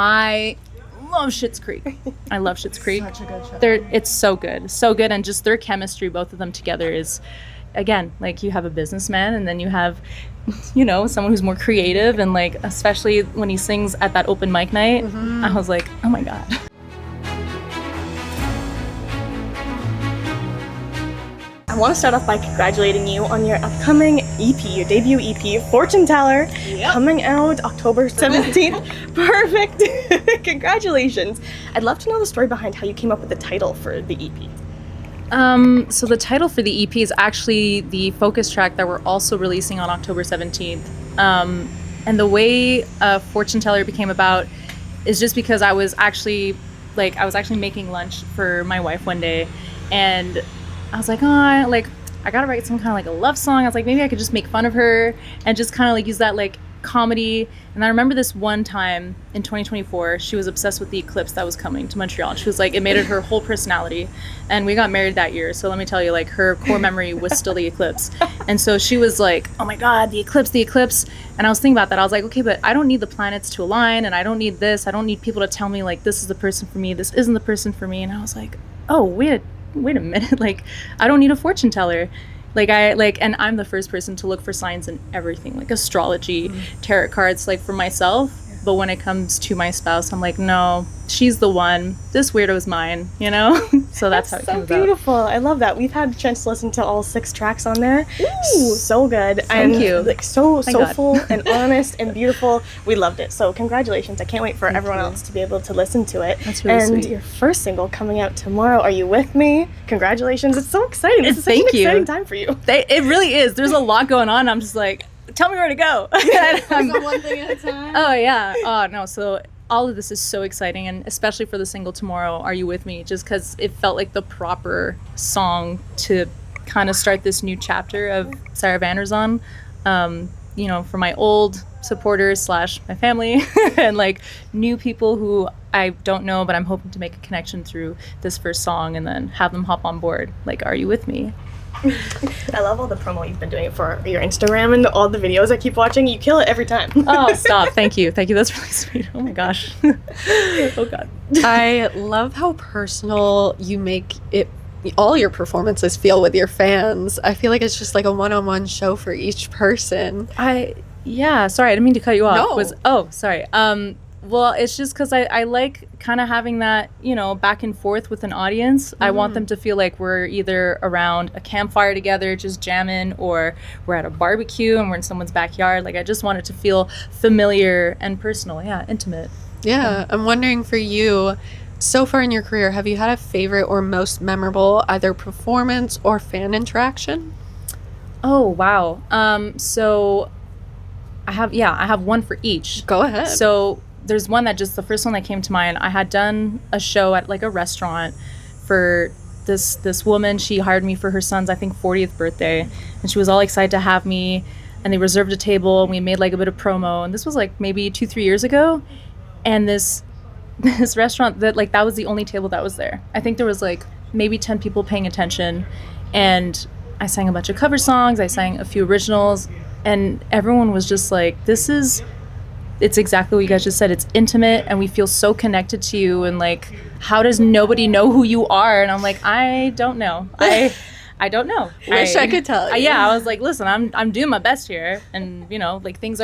I love Schitt's Creek. I love Schitt's Creek. Such a good show. It's so good, and just their chemistry, both of them together, is, again, like, you have a businessman and then you have, you know, someone who's more creative, and like, especially when he sings at that open mic night, I was like, oh my god. I want to start off by congratulating you on your upcoming EP, your debut EP, Fortune Teller, coming out October 17th. Perfect. Congratulations. I'd love to know the story behind how you came up with the title for the EP. So the title for the EP is actually the focus track that we're also releasing on October 17th. And the way Fortune Teller became about is just because I was actually making lunch for my wife one day, and I was like, I gotta write some kind of like a love song. I was like, maybe I could just make fun of her and just kind of like use that like comedy. And I remember this one time in 2024, she was obsessed with the eclipse that was coming to Montreal. And she was like, it made it her whole personality. And we got married that year. So let me tell you, like, her core memory was still the eclipse. And so she was like, oh my God, the eclipse. And I was thinking about that. I was like, okay, but I don't need the planets to align, and I don't need this. I don't need people to tell me like, this is the person for me, this isn't the person for me. And I was like, oh, wait a minute, like, I don't need a fortune teller. And I'm the first person to look for signs in everything, like astrology, tarot cards, like, for myself. But when it comes to my spouse, I'm like, no, she's the one. This weirdo's mine, you know? So that's how it came about. So beautiful. I love that. We've had a chance to listen to all 6 tracks on there. Ooh, so good. Thank you. Like, so soulful and honest and beautiful. We loved it. So congratulations. I can't wait for everyone else to be able to listen to it. That's really sweet. And your first single coming out tomorrow, Are You With Me? Congratulations. It's so exciting. This is such an exciting time for you. It really is. There's a lot going on. I'm just like, tell me where to go. Go one thing at a time. Oh, yeah. Oh, no. So all of this is so exciting, and especially for the single tomorrow, Are You With Me? Just because it felt like the proper song to kind of start this new chapter of Sarah Vanderzon. You know, for my old supporters / my family and like new people who I don't know, but I'm hoping to make a connection through this first song and then have them hop on board. Like, Are You With Me? I love all the promo you've been doing for your Instagram and all the videos I keep watching. You kill it every time. Oh, stop. Thank you. That's really sweet. Oh my gosh. Oh God. I love how personal you make it, all your performances feel with your fans. I feel like it's just like a one-on-one show for each person. Yeah, sorry, I didn't mean to cut you off. No. Sorry. Well, it's just because I like kind of having that, you know, back and forth with an audience. I want them to feel like we're either around a campfire together, just jamming, or we're at a barbecue and we're in someone's backyard. Like, I just want it to feel familiar and personal. Yeah, intimate. Yeah, I'm wondering for you, so far in your career, have you had a favorite or most memorable either performance or fan interaction? Oh, wow. So I have one for each. Go ahead. So there's one that just the first one that came to mind. I had done a show at like a restaurant for this woman. She hired me for her son's, I think, 40th birthday, and she was all excited to have me, and they reserved a table, and we made like a bit of promo, and this was like maybe 2-3 years ago, and this restaurant, that was the only table that was there. I think there was like maybe 10 people paying attention, and I sang a bunch of cover songs, I sang a few originals, and everyone was just like, it's exactly what you guys just said. It's intimate, and we feel so connected to you, and like, how does nobody know who you are? And I'm like, I don't know. I don't know. Wish I could tell you. Yeah, I was like, listen, I'm doing my best here, and you know, like, things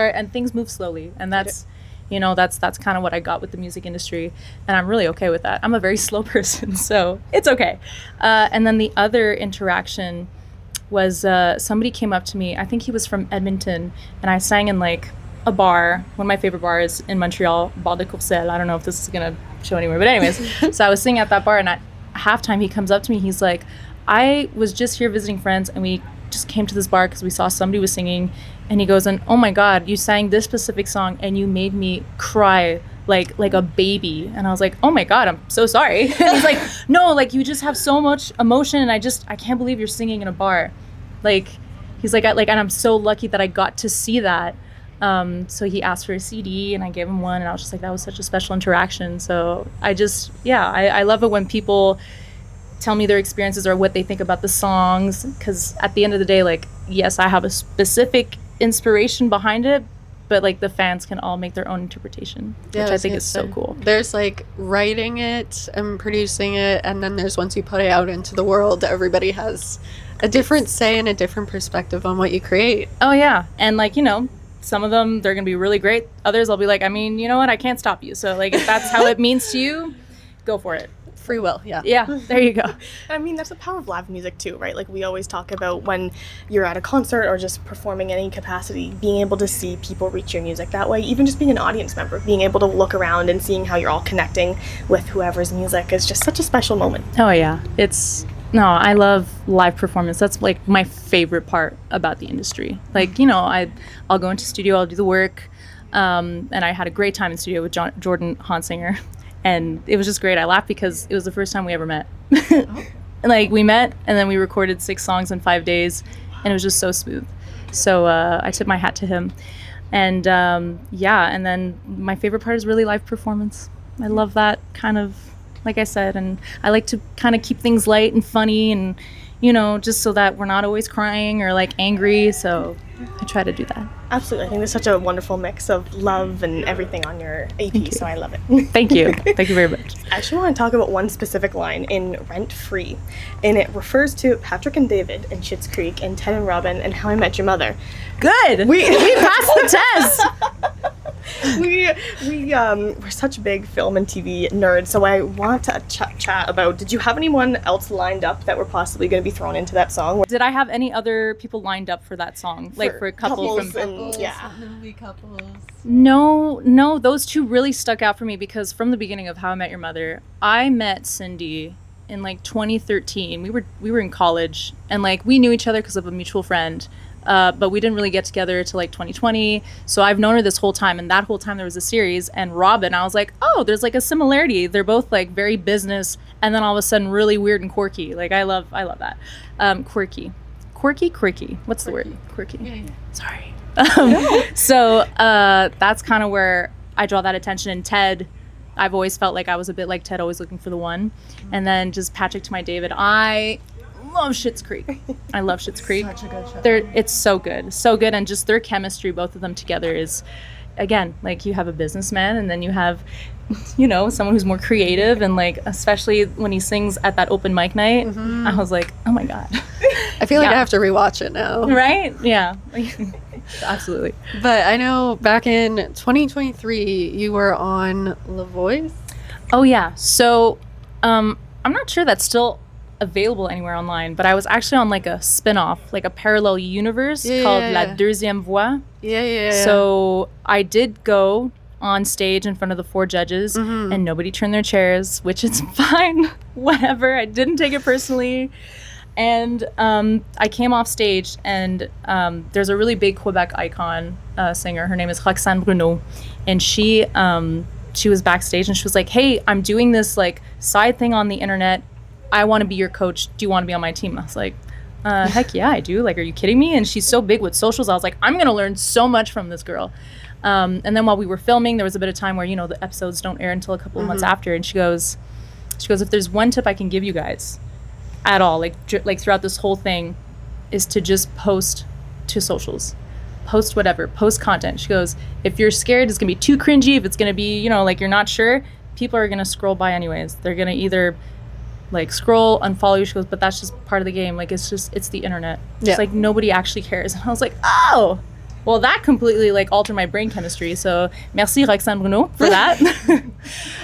move slowly, and that's, you know, that's kind of what I got with the music industry, and I'm really okay with that. I'm a very slow person, so it's okay. And then the other interaction was somebody came up to me. I think he was from Edmonton, and I sang in like a bar, one of my favorite bars in Montreal, Bar de Courcelles. I don't know if this is gonna show anywhere, but anyways, so I was singing at that bar, and at halftime he comes up to me, he's like, I was just here visiting friends, and we just came to this bar because we saw somebody was singing, and he goes, and oh my God, you sang this specific song and you made me cry like a baby. And I was like, oh my God, I'm so sorry. And he's like, no, like, you just have so much emotion, and I can't believe you're singing in a bar. Like, he's like, and I'm so lucky that I got to see that. So he asked for a CD, and I gave him one, and I was just like, that was such a special interaction. So I love it when people tell me their experiences or what they think about the songs, because at the end of the day, like, yes, I have a specific inspiration behind it, but like the fans can all make their own interpretation, which I think is so cool. There's like writing it and producing it, and then there's once you put it out into the world, everybody has a different say and a different perspective on what you create. Oh yeah, and like, you know, some of them, they're gonna be really great. Others, I'll be like, I mean, you know what, I can't stop you. So like, if that's how it means to you, go for it. Free will, yeah. Yeah, there you go. I mean, that's the power of live music too, right? Like we always talk about when you're at a concert or just performing in any capacity, being able to see people reach your music that way, even just being an audience member, being able to look around and seeing how you're all connecting with whoever's music is just such a special moment. Oh yeah, I love live performance. That's like my favorite part about the industry. Like, you know, I'll go into studio, I'll do the work, and I had a great time in studio with Jordan Hansinger. And it was just great. I laughed because it was the first time we ever met. Like, we met, and then we recorded 6 songs in 5 days, and it was just so smooth. So I tip my hat to him. And yeah, and then my favorite part is really live performance. I love that kind of, like I said, and I like to kind of keep things light and funny and, you know, just so that we're not always crying or like angry. So I try to do that. Absolutely. I think there's such a wonderful mix of love and everything on your EP, so I love it. Thank you. Thank you very much. I actually want to talk about one specific line in Rent Free, and it refers to Patrick and David in Schitt's Creek and Ted and Robin and How I Met Your Mother. Good. We passed the test. We're such big film and TV nerds, so I want to chat about, did you have anyone else lined up that were possibly going to be thrown into that song? Did I have any other people lined up for that song? Like for a couple from... Movie couples. No, those two really stuck out for me because from the beginning of How I Met Your Mother, I met Cindy in like 2013. We were in college, and like we knew each other because of a mutual friend. But we didn't really get together till like 2020. So I've known her this whole time, and that whole time there was a series. And Robin, I was like, oh, there's like a similarity. They're both like very business, and then all of a sudden really weird and quirky. Like I love that. Quirky. What's the word? Quirky. Yeah. Sorry. So that's kind of where I draw that attention. And Ted, I've always felt like I was a bit like Ted, always looking for the one. And then just Patrick to my David. I love Schitt's Creek. I love Schitt's Creek. Such a good show. It's so good, and just their chemistry, both of them together, is, again, like you have a businessman, and then you have, you know, someone who's more creative, and like especially when he sings at that open mic night, I was like, oh my god. I feel like I have to rewatch it now. Right? Yeah. Absolutely. But I know back in 2023, you were on Voix. Oh yeah. So, I'm not sure that's still available anywhere online, but I was actually on like a spin-off, like a parallel universe called La Deuxième Voix. Yeah. So I did go on stage in front of the 4 judges, and nobody turned their chairs, which is fine. Whatever. I didn't take it personally. And I came off stage, and there's a really big Quebec icon singer. Her name is Roxane Bruno, and she was backstage, and she was like, hey, I'm doing this like side thing on the internet. I want to be your coach. Do you want to be on my team? I was like, heck yeah, I do. Like, are you kidding me? And she's so big with socials. I was like, I'm going to learn so much from this girl. And then while we were filming, there was a bit of time where, you know, the episodes don't air until a couple of months after. And she goes, if there's one tip I can give you guys at all, like throughout this whole thing, is to just post to socials. Post whatever. Post content. She goes, if you're scared, it's going to be too cringy. If it's going to be, you know, like you're not sure, people are going to scroll by anyways. They're going to either like scroll, unfollow you. She goes, but that's just part of the game. Like it's the internet. It's like nobody actually cares. And I was like, oh, well, that completely like altered my brain chemistry. So merci Roxane Bruno for that.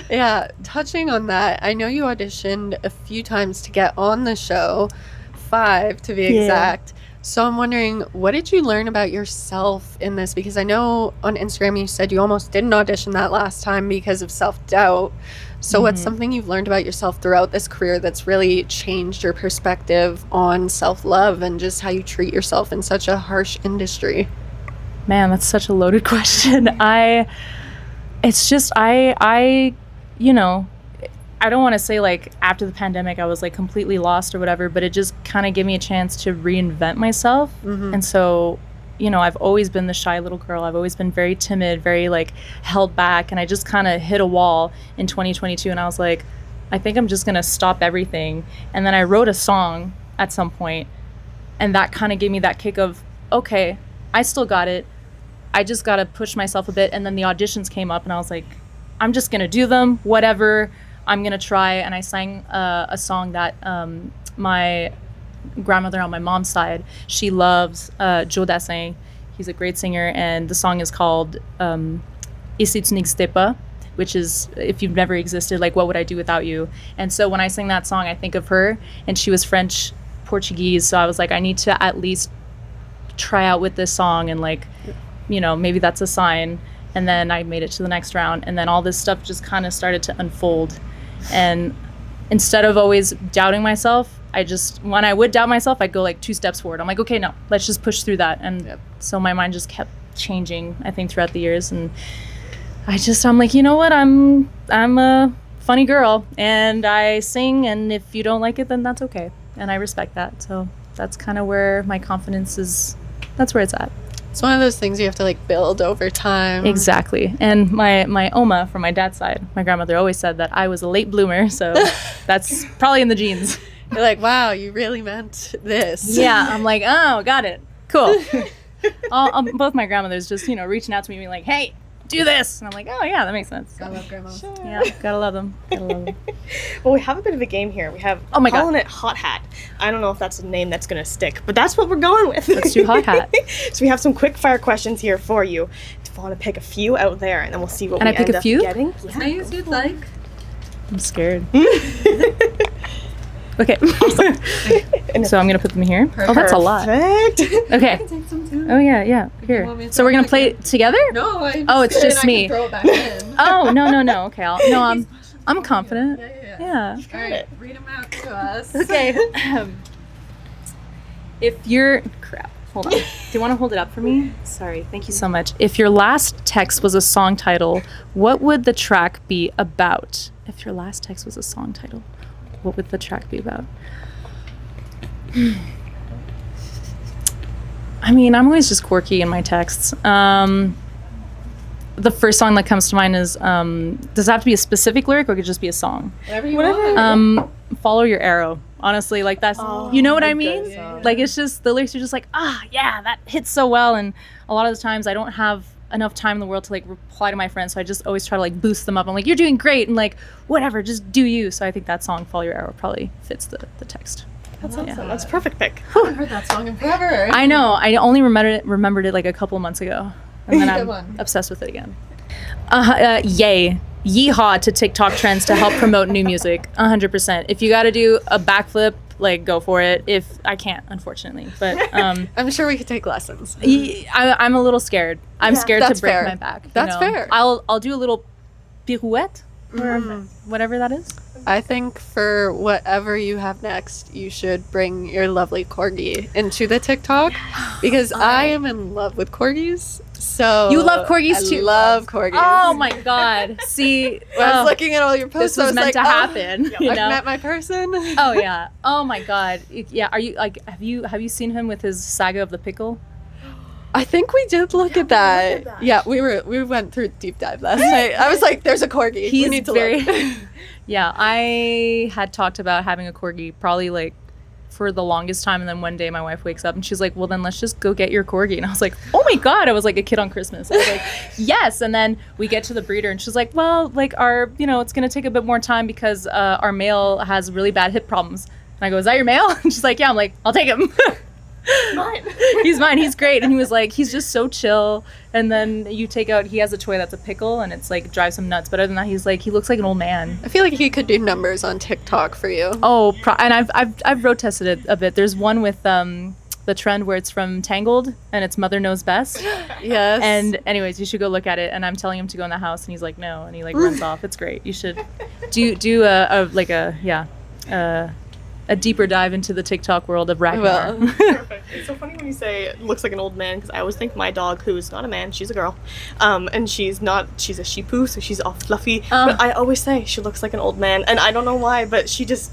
Yeah, touching on that, I know you auditioned a few times to get on the show, 5 to be exact. So I'm wondering, what did you learn about yourself in this? Because I know on Instagram you said you almost didn't audition that last time because of self-doubt. So what's something you've learned about yourself throughout this career that's really changed your perspective on self-love and just how you treat yourself in such a harsh industry? Man, that's such a loaded question. You know, I don't want to say like after the pandemic I was like completely lost or whatever, but it just kind of gave me a chance to reinvent myself. And so, you know, I've always been the shy little girl. I've always been very timid, very like held back. And I just kind of hit a wall in 2022. And I was like, I think I'm just going to stop everything. And then I wrote a song at some point, and that kind of gave me that kick of, okay, I still got it. I just got to push myself a bit. And then the auditions came up and I was like, I'm just going to do them, whatever. I'm going to try. And I sang a song that my grandmother on my mom's side, she loves Joe Dassin. He's a great singer. And the song is called Et si tu n'existais pas, which is, if you've never existed, like, what would I do without you? And so when I sing that song, I think of her, and she was French Portuguese, so I was like, I need to at least try out with this song, and like, you know, maybe that's a sign. And then I made it to the next round, and then all this stuff just kind of started to unfold. And instead of always doubting myself, when I would doubt myself, I'd go like 2 steps forward. I'm like, okay, no, let's just push through that. And so my mind just kept changing, I think, throughout the years. And I'm like, you know what, I'm a funny girl and I sing, and if you don't like it, then that's okay, and I respect that. So that's kind of where my confidence is. That's where it's at. It's one of those things you have to like build over time. Exactly. And my Oma from my dad's side, my grandmother always said that I was a late bloomer, so that's probably in the genes. You're like, wow, you really meant this. Yeah, I'm like, oh, got it, cool. Both my grandmothers just, you know, reaching out to me being like, hey, do this, and I'm like, oh yeah, that makes sense. I love grandma. Sure. Yeah, gotta love them. Well, we have a bit of a game here. We have calling it Hot Hat. I don't know if that's a name that's gonna stick, but that's what we're going with. Let's do Hot Hat. So we have some quick fire questions here for you. If you want to pick a few out there, and then we'll see what we end up getting. Can I use you'd like? I'm scared. Okay. Awesome. So I'm gonna put them here. Perfect. Oh, that's a lot. Okay. Take some too. Oh yeah. Here. So we're gonna play it together? No. It's just me. I can throw it back in. Oh no. Okay. I'm confident. Yeah. All right. Read them out to us. Okay. If you're hold on. Do you want to hold it up for me? Sorry. Thank you so much. If your last text was a song title, what would the track be about? If your last text was a song title, what would the track be about? I mean, I'm always just quirky in my texts. The first song that comes to mind is, does it have to be a specific lyric, or it could just be a song? Whatever you want. Follow Your Arrow. Honestly, like that's, you know what I mean? Yeah. Like, it's just, the lyrics are just like, yeah, that hits so well. And a lot of the times I don't have enough time in the world to like reply to my friends, so I just always try to like boost them up. I'm like, you're doing great, and like, whatever, just do you. So I think that song, Follow Your Arrow, probably fits the text. That's awesome. Yeah. That's a perfect pick. I haven't heard that song in forever. I know. I only remembered it like a couple months ago, and then Good I'm one. obsessed with it again. Yay. Yeehaw to TikTok trends to help promote new music. 100%. If you got to do a backflip, like, go for it. If I can't, unfortunately, but I'm sure we could take lessons. I'm a little scared. I'm scared to break my back. That's fair. I'll do a little pirouette or whatever that is. I think for whatever you have next, you should bring your lovely corgi into the TikTok, because I am in love with corgis. So you love corgis too. I love corgis. Oh my god! See, when I was looking at all your posts, this was meant to happen. You know? I've met my person. Oh yeah. Oh my god. Yeah. Are you like? Have you seen him with his Saga of the Pickle? I think we did look at that. Yeah, we went through deep dive last night. I was like, "There's a corgi. We need to look." Yeah, I had talked about having a corgi probably like for the longest time, and then one day my wife wakes up and she's like, well, then let's just go get your corgi. And I was like, oh my god, I was like a kid on Christmas. I was like, yes. And then we get to the breeder and she's like, well, like it's gonna take a bit more time because our male has really bad hip problems. And I go, is that your male? And she's like, yeah. I'm like, I'll take him. Mine. He's mine. He's great. And he was like, he's just so chill. And then you take out, he has a toy that's a pickle, and it's like drives him nuts. But other than that, he's like, he looks like an old man. I feel like he could do numbers on TikTok for you. Oh, and I've road tested it a bit. There's one with the trend where it's from Tangled, and it's Mother Knows Best. Yes. And anyways, you should go look at it. And I'm telling him to go in the house, and he's like, no, and he like runs off. It's great. You should do a deeper dive into the TikTok world of Ragnar. Well. Perfect. It's so funny when you say it looks like an old man, because I always think my dog, who is not a man, she's a girl, and she's a sheepoo, so she's all fluffy. But I always say she looks like an old man, and I don't know why, but she just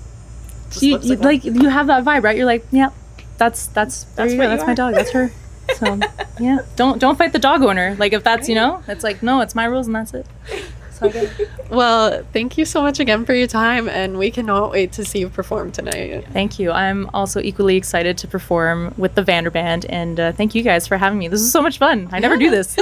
you looks like you have that vibe, right? You're like, yeah, that's my dog. That's her. So yeah, don't fight the dog owner. Like if that's it's like, no, it's my rules and that's it. So good. Well, thank you so much again for your time, and we cannot wait to see you perform tonight. Thank you. I'm also equally excited to perform with the Vanderband, and thank you guys for having me. This is so much fun. I never do this.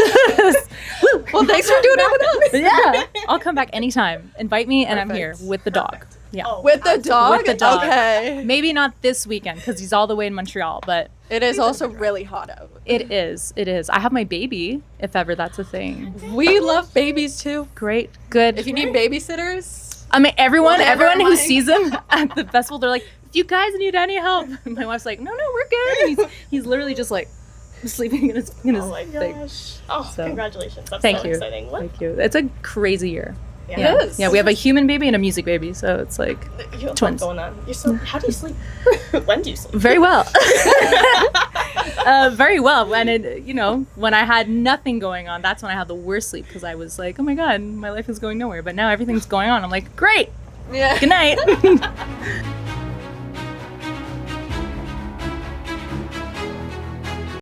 Well, thanks for doing it with us. Yeah, I'll come back anytime. Invite me, and I'm here with the dog. Yeah, With the dog? With the dog. Okay. maybe not this weekend because he's all the way in Montreal, but It is also really hot out. it is. It is. I have my baby, if ever that's a thing. We love babies too. Great, good. If you need babysitters, I mean, everyone Whatever, who Mike. sees him at the festival, they're like, "If you guys need any help," my wife's like, "No, we're good." And he's literally just like sleeping in his Oh my thing. gosh. Oh, So, congratulations. That's Thank so you. exciting. What? Thank you. It's a crazy year. Yeah. It is. Yeah, we have a human baby and a music baby, so it's like You have Twins. Twins. Going on. You're so. How do you sleep? When do you sleep? very well. Very well. And when I had nothing going on, that's when I had the worst sleep because I was like, oh my god, my life is going nowhere. But now everything's going on. I'm like, great. Yeah. Good night.